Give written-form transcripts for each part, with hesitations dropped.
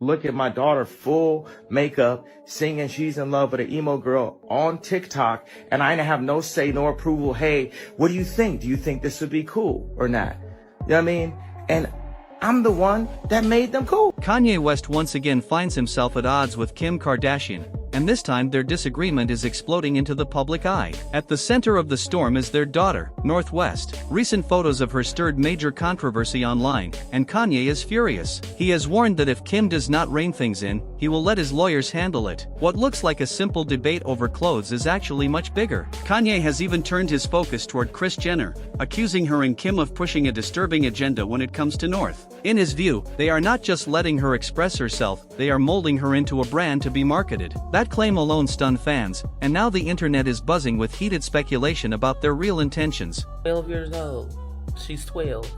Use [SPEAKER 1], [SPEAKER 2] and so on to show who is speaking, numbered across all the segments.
[SPEAKER 1] look at my daughter full makeup, singing she's in love with an emo girl on TikTok, and I didn't have no say nor approval. Hey, what do you think? Do you think this would be cool or not? You know what I mean? And I'm the one that made them cool.
[SPEAKER 2] Kanye West once again finds himself at odds with Kim Kardashian, and this time their disagreement is exploding into the public eye. At the center of the storm is their daughter, North West. Recent photos of her stirred major controversy online, and Kanye is furious. He has warned that if Kim does not rein things in, he will let his lawyers handle it. What looks like a simple debate over clothes is actually much bigger. Kanye has even turned his focus toward Kris Jenner, accusing her and Kim of pushing a disturbing agenda when it comes to North. In his view, they are not just letting her express herself, they are molding her into a brand to be marketed. That claim alone stunned fans, and now the internet is buzzing with heated speculation about their real intentions.
[SPEAKER 3] 12 years old. She's 12.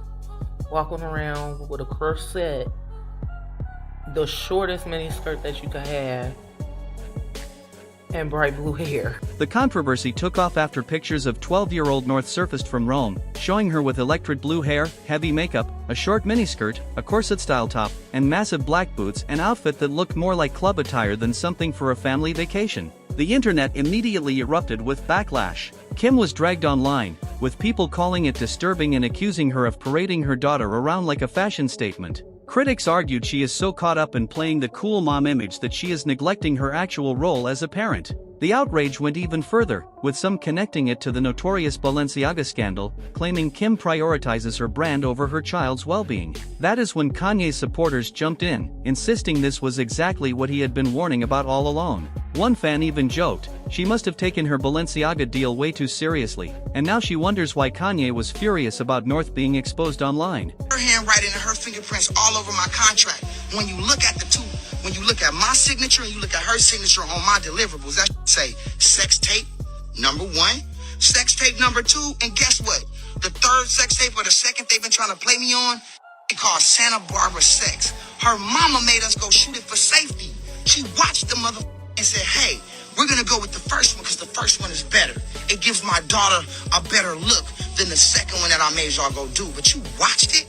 [SPEAKER 3] Walking around with a corset, the shortest miniskirt that you could have, and bright blue hair.
[SPEAKER 2] The controversy took off after pictures of 12-year-old North surfaced from Rome, showing her with electric blue hair, heavy makeup, a short miniskirt, a corset-style top, and massive black boots, an outfit that looked more like club attire than something for a family vacation. The internet immediately erupted with backlash. Kim was dragged online, with people calling it disturbing and accusing her of parading her daughter around like a fashion statement. Critics argued she is so caught up in playing the cool mom image that she is neglecting her actual role as a parent. The outrage went even further, with some connecting it to the notorious Balenciaga scandal, claiming Kim prioritizes her brand over her child's well-being. That is when Kanye's supporters jumped in, insisting this was exactly what he had been warning about all along. One fan even joked, she must have taken her Balenciaga deal way too seriously, and now she wonders why Kanye was furious about North being exposed online.
[SPEAKER 4] Her handwriting and her fingerprints all over my contract. When you look at the two, when you look at my signature and you look at her signature on my deliverables, that say sex tape number 1, sex tape number 2, and guess what? The third sex tape or the second they've been trying to play me on, it called Santa Barbara Sex. Her mama made us go shoot it for safety. She watched the mother and said, hey, we're gonna go with the first one because the first one is better. It gives my daughter a better look than the second one that I made y'all go do. But you watched it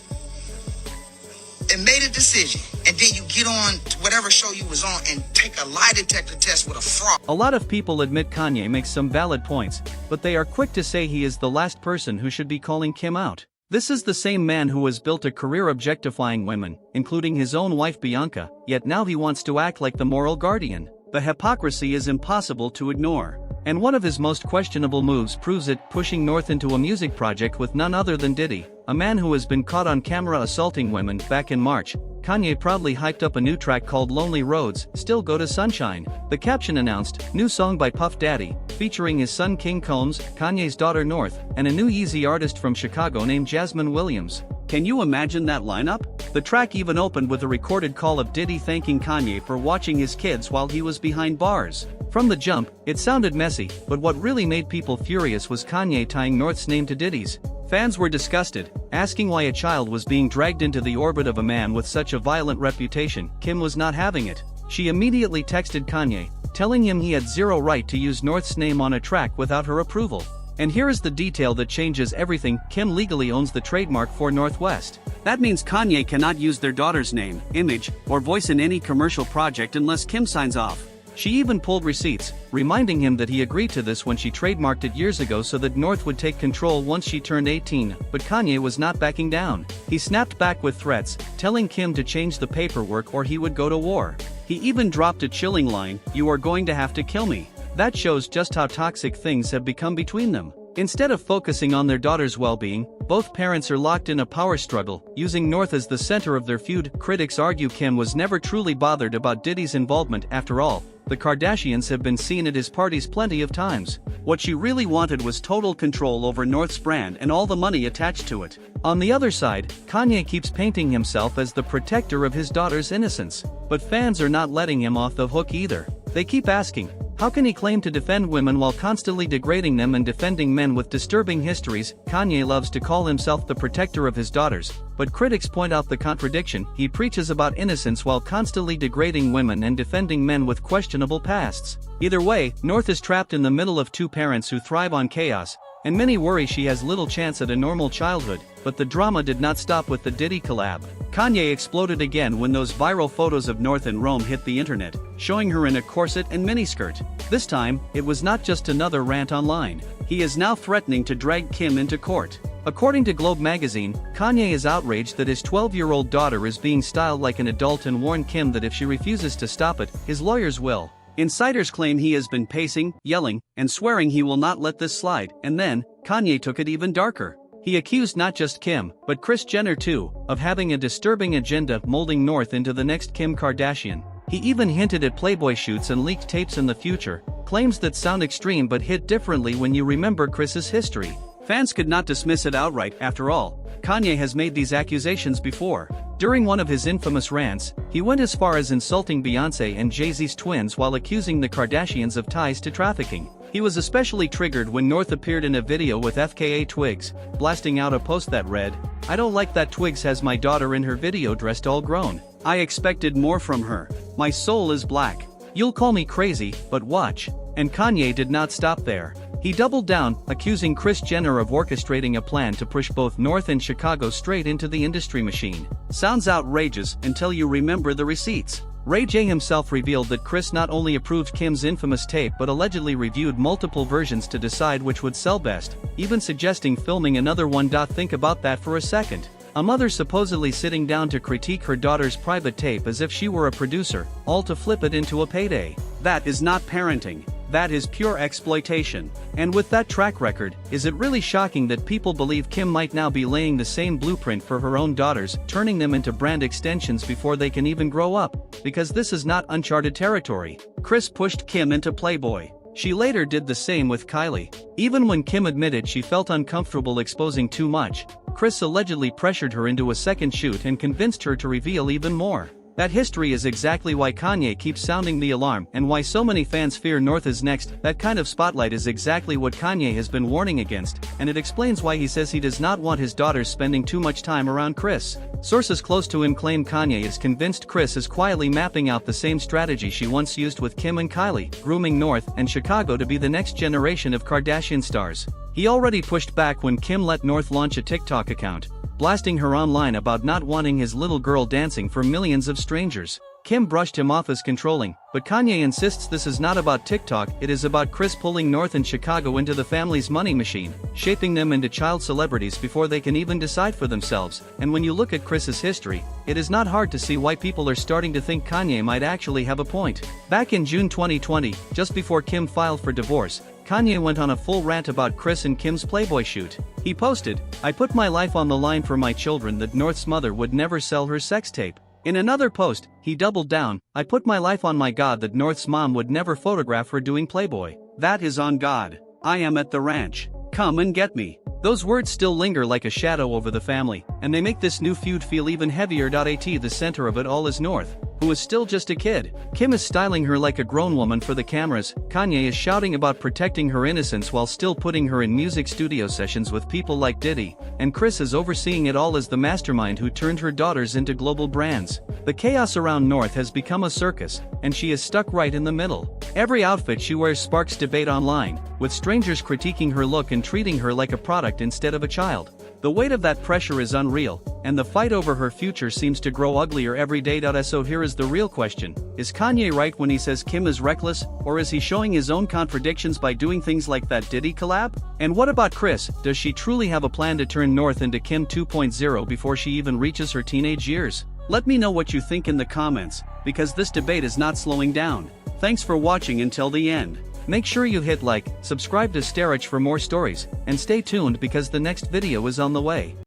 [SPEAKER 4] and made a decision, and then you get on to whatever show you was on and take a lie detector test with a fraud.
[SPEAKER 2] A lot of people admit Kanye makes some valid points, but they are quick to say he is the last person who should be calling Kim out. This is the same man who has built a career objectifying women, including his own wife Bianca, yet now he wants to act like the moral guardian. The hypocrisy is impossible to ignore. And one of his most questionable moves proves it, pushing North into a music project with none other than Diddy, a man who has been caught on camera assaulting women. Back in March, Kanye proudly hyped up a new track called Lonely Roads, Still Go to Sunshine. The caption announced, new song by Puff Daddy, featuring his son King Combs, Kanye's daughter North, and a new Yeezy artist from Chicago named Jasmine Williams. Can you imagine that lineup? The track even opened with a recorded call of Diddy thanking Kanye for watching his kids while he was behind bars. From the jump, it sounded messy, but what really made people furious was Kanye tying North's name to Diddy's. Fans were disgusted, asking why a child was being dragged into the orbit of a man with such a violent reputation. Kim was not having it. She immediately texted Kanye, telling him he had zero right to use North's name on a track without her approval. And here is the detail that changes everything: Kim legally owns the trademark for North West. That means Kanye cannot use their daughter's name, image, or voice in any commercial project unless Kim signs off. She even pulled receipts, reminding him that he agreed to this when she trademarked it years ago so that North would take control once she turned 18, but Kanye was not backing down. He snapped back with threats, telling Kim to change the paperwork or he would go to war. He even dropped a chilling line, "You are going to have to kill me." That shows just how toxic things have become between them. Instead of focusing on their daughter's well-being, both parents are locked in a power struggle, using North as the center of their feud. Critics argue Kim was never truly bothered about Diddy's involvement. After all, the Kardashians have been seen at his parties plenty of times. What she really wanted was total control over North's brand and all the money attached to it. On the other side, Kanye keeps painting himself as the protector of his daughter's innocence. But fans are not letting him off the hook either. They keep asking, how can he claim to defend women while constantly degrading them and defending men with disturbing histories? Kanye loves to call himself the protector of his daughters, but critics point out the contradiction. He preaches about innocence while constantly degrading women and defending men with questionable pasts. Either way, North is trapped in the middle of two parents who thrive on chaos, and many worry she has little chance at a normal childhood. but the drama did not stop with the Diddy collab. Kanye exploded again when those viral photos of North in Rome hit the internet, showing her in a corset and miniskirt. This time, it was not just another rant online. He is now threatening to drag Kim into court. According to Globe magazine, Kanye is outraged that his 12-year-old daughter is being styled like an adult and warned Kim that if she refuses to stop it, his lawyers will. Insiders claim he has been pacing, yelling, and swearing he will not let this slide, and then, Kanye took it even darker. He accused not just Kim, but Kris Jenner too, of having a disturbing agenda molding North into the next Kim Kardashian. He even hinted at Playboy shoots and leaked tapes in the future, claims that sound extreme but hit differently when you remember Kris's history. Fans could not dismiss it outright. After all, Kanye has made these accusations before. During one of his infamous rants, he went as far as insulting Beyoncé and Jay-Z's twins while accusing the Kardashians of ties to trafficking. He was especially triggered when North appeared in a video with FKA Twigs, blasting out a post that read, "I don't like that Twigs has my daughter in her video dressed all grown. I expected more from her. My soul is black. You'll call me crazy, but watch." And Kanye did not stop there. He doubled down, accusing Kris Jenner of orchestrating a plan to push both North and Chicago straight into the industry machine. Sounds outrageous until you remember the receipts. Ray J himself revealed that Kris not only approved Kim's infamous tape but allegedly reviewed multiple versions to decide which would sell best, even suggesting filming another one. Think about that for a second. A mother supposedly sitting down to critique her daughter's private tape as if she were a producer, all to flip it into a payday. That is not parenting. That is pure exploitation. And with that track record, is it really shocking that people believe Kim might now be laying the same blueprint for her own daughters, turning them into brand extensions before they can even grow up? Because this is not uncharted territory. Kris pushed Kim into Playboy. She later did the same with Kylie. Even when Kim admitted she felt uncomfortable exposing too much, Kris allegedly pressured her into a second shoot and convinced her to reveal even more. That history is exactly why Kanye keeps sounding the alarm and why so many fans fear North is next. That kind of spotlight is exactly what Kanye has been warning against, and it explains why he says he does not want his daughters spending too much time around Kris. Sources close to him claim Kanye is convinced Kris is quietly mapping out the same strategy she once used with Kim and Kylie, grooming North and Chicago to be the next generation of Kardashian stars. He already pushed back when Kim let North launch a TikTok account, blasting her online about not wanting his little girl dancing for millions of strangers. Kim brushed him off as controlling, but Kanye insists this is not about TikTok, it is about Kris pulling North and Chicago into the family's money machine, shaping them into child celebrities before they can even decide for themselves. And when you look at Kris's history, it is not hard to see why people are starting to think Kanye might actually have a point. Back in June 2020, just before Kim filed for divorce, Kanye went on a full rant about Kris and Kim's Playboy shoot. He posted, "I put my life on the line for my children that North's mother would never sell her sex tape." In another post, he doubled down, "I put my life on my God that North's mom would never photograph her doing Playboy. That is on God. I am at the ranch. Come and get me." Those words still linger like a shadow over the family, and they make this new feud feel even heavier. The center of it all is North, who is still just a kid. Kim is styling her like a grown woman for the cameras. Kanye is shouting about protecting her innocence while still putting her in music studio sessions with people like Diddy, and Kris is overseeing it all as the mastermind who turned her daughters into global brands. The chaos around North has become a circus, and she is stuck right in the middle. Every outfit she wears sparks debate online, with strangers critiquing her look and treating her like a product instead of a child. The weight of that pressure is unreal, and the fight over her future seems to grow uglier every day. So here is the real question: is Kanye right when he says Kim is reckless, or is he showing his own contradictions by doing things like that Diddy collab? And what about Kris? Does she truly have a plan to turn North into Kim 2.0 before she even reaches her teenage years? Let me know what you think in the comments, because this debate is not slowing down. Thanks for watching until the end. Make sure you hit like, subscribe to Starich for more stories, and stay tuned because the next video is on the way.